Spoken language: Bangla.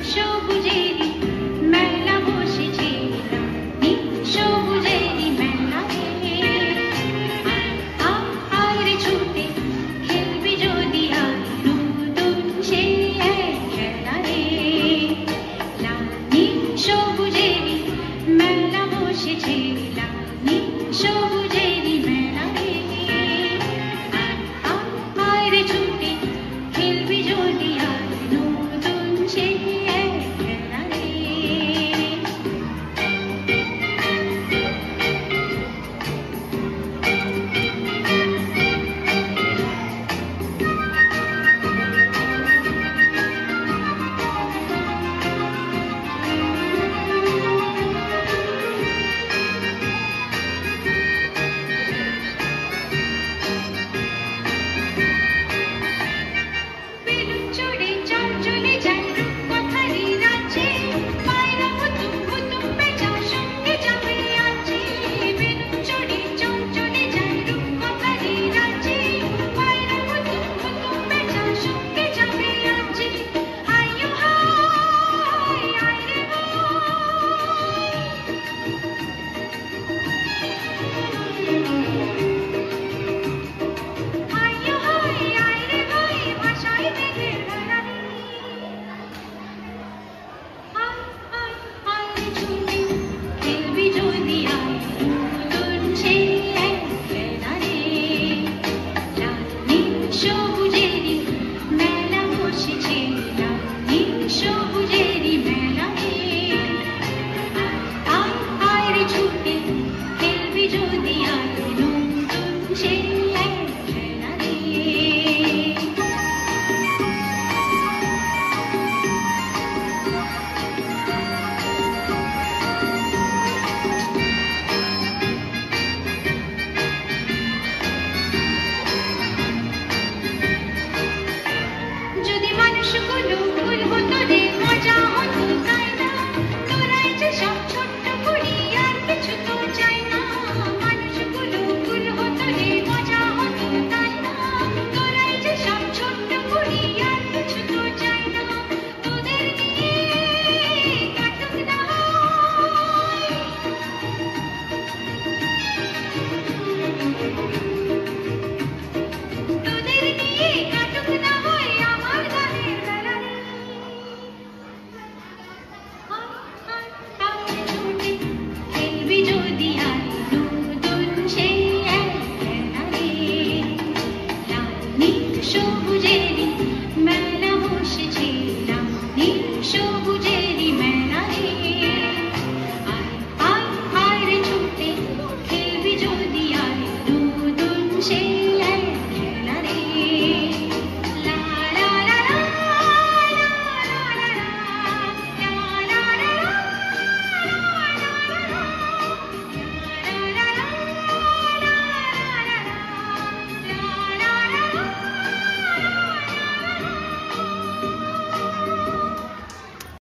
সবুজেরই মেলা বসেছে রানী সবুজেরই মেলা রে আরে ছুটে খেলবি যদি আর নতুন সে খেলা রে রানী সবুজেরই মেলা বসেছে রানী সবুজেরই মেলা রে আরে ছুটে খেলবি যদি আর নতুন সে খেলা রে বেলুন চড়ে চল চলে যাই রূপকথারই রাজ্যে পায়রা হুতুম হুতুম পেঁচা সঙ্গে যাবে আছে বেলুন চড়ে চল চলে যাই রূপকথারই রাজ্যে পায়রা হুতুম হুতুম পেঁচা সঙ্গে যাবে আছে আয়ো হায় আয় রে আয়ো হায় আয় রে ভাই ভাষায় মেঘের বেলা রে আয় আয় আয় রে ছুটে